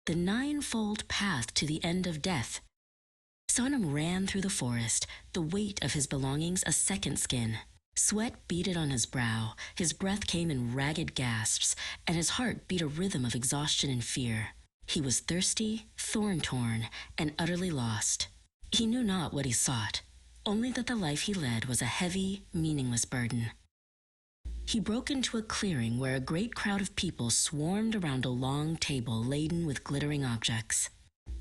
the ninefold path to the end of death. Sonam ran through the forest, the weight of his belongings a second skin. Sweat beaded on his brow, his breath came in ragged gasps, and his heart beat a rhythm of exhaustion and fear. He was thirsty, thorn-torn, and utterly lost. He knew not what he sought, only that the life he led was a heavy, meaningless burden. He broke into a clearing where a great crowd of people swarmed around a long table laden with glittering objects.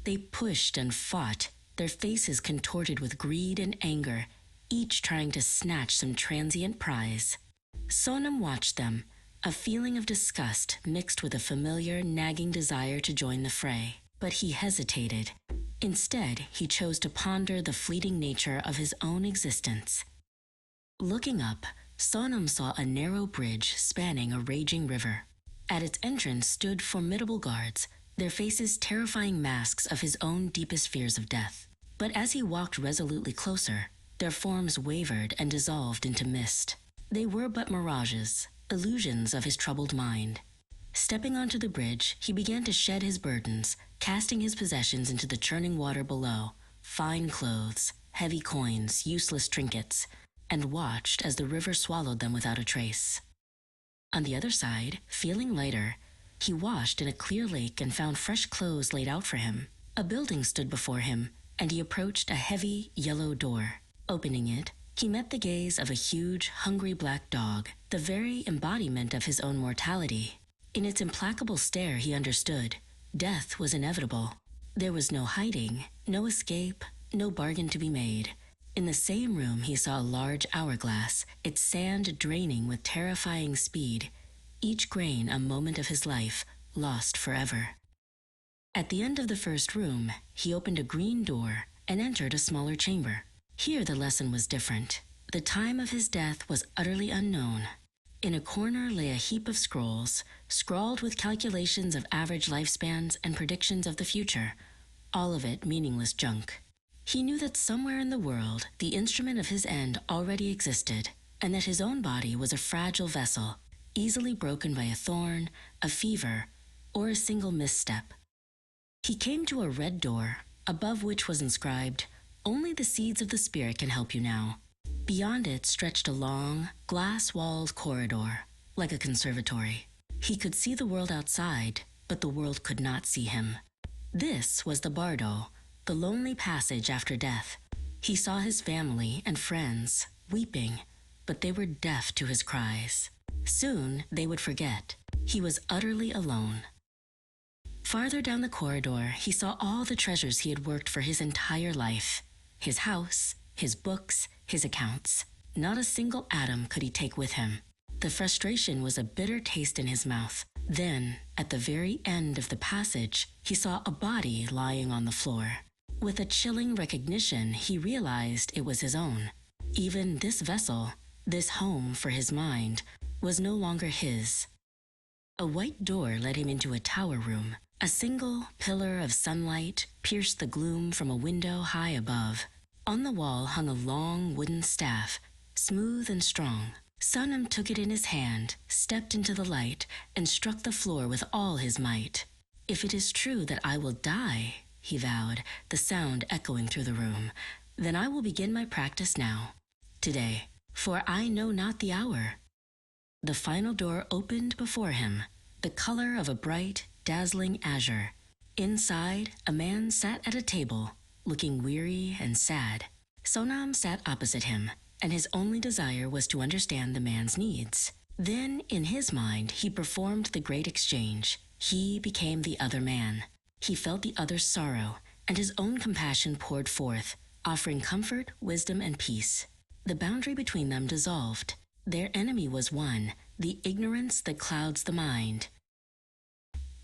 They pushed and fought, their faces contorted with greed and anger, each trying to snatch some transient prize. Sonam watched them, a feeling of disgust mixed with a familiar, nagging desire to join the fray. But he hesitated. Instead, he chose to ponder the fleeting nature of his own existence. Looking up, Sonam saw a narrow bridge spanning a raging river. At its entrance stood formidable guards, their faces terrifying masks of his own deepest fears of death. But as he walked resolutely closer, their forms wavered and dissolved into mist. They were but mirages, illusions of his troubled mind. Stepping onto the bridge, he began to shed his burdens, casting his possessions into the churning water below, fine clothes, heavy coins, useless trinkets, and watched as the river swallowed them without a trace. On the other side, feeling lighter, he washed in a clear lake and found fresh clothes laid out for him. A building stood before him, and he approached a heavy, yellow door. Opening it, he met the gaze of a huge, hungry black dog, the very embodiment of his own mortality. In its implacable stare, he understood. Death was inevitable. There was no hiding, no escape, no bargain to be made. In the same room, he saw a large hourglass, its sand draining with terrifying speed, each grain a moment of his life, lost forever. At the end of the first room, he opened a green door and entered a smaller chamber. Here the lesson was different. The time of his death was utterly unknown. In a corner lay a heap of scrolls, scrawled with calculations of average lifespans and predictions of the future, all of it meaningless junk. He knew that somewhere in the world, the instrument of his end already existed, and that his own body was a fragile vessel, easily broken by a thorn, a fever, or a single misstep. He came to a red door, above which was inscribed, "Only the seeds of the spirit can help you now." Beyond it stretched a long, glass-walled corridor, like a conservatory. He could see the world outside, but the world could not see him. This was the Bardo, the lonely passage after death. He saw his family and friends, weeping, but they were deaf to his cries. Soon they would forget. He was utterly alone. Farther down the corridor, he saw all the treasures he had worked for his entire life. His house, his books, his accounts. Not a single atom could he take with him. The frustration was a bitter taste in his mouth. Then, at the very end of the passage, he saw a body lying on the floor. With a chilling recognition, he realized it was his own. Even this vessel, this home for his mind, was no longer his. A white door led him into a tower room. A single pillar of sunlight pierced the gloom from a window high above. On the wall hung a long wooden staff, smooth and strong. Sonam took it in his hand, stepped into the light, and struck the floor with all his might. "If it is true that I will die," he vowed, the sound echoing through the room, "then I will begin my practice now, today, for I know not the hour." The final door opened before him, the color of a bright, dazzling azure. Inside, a man sat at a table, looking weary and sad. Sonam sat opposite him, and his only desire was to understand the man's needs. Then, in his mind, he performed the great exchange. He became the other man. He felt the other's sorrow, and his own compassion poured forth, offering comfort, wisdom, and peace. The boundary between them dissolved. Their enemy was one, the ignorance that clouds the mind.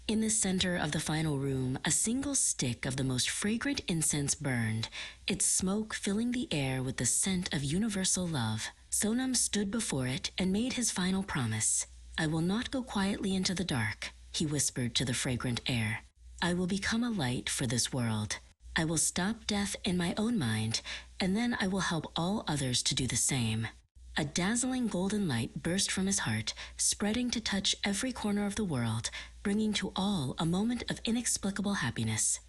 In the center of the final room, a single stick of the most fragrant incense burned, its smoke filling the air with the scent of universal love. Sonam stood before it and made his final promise. "I will not go quietly into the dark," he whispered to the fragrant air. "I will become a light for this world. I will stop death in my own mind, and then I will help all others to do the same. A dazzling golden light burst from his heart, spreading to touch every corner of the world, bringing to all a moment of inexplicable happiness.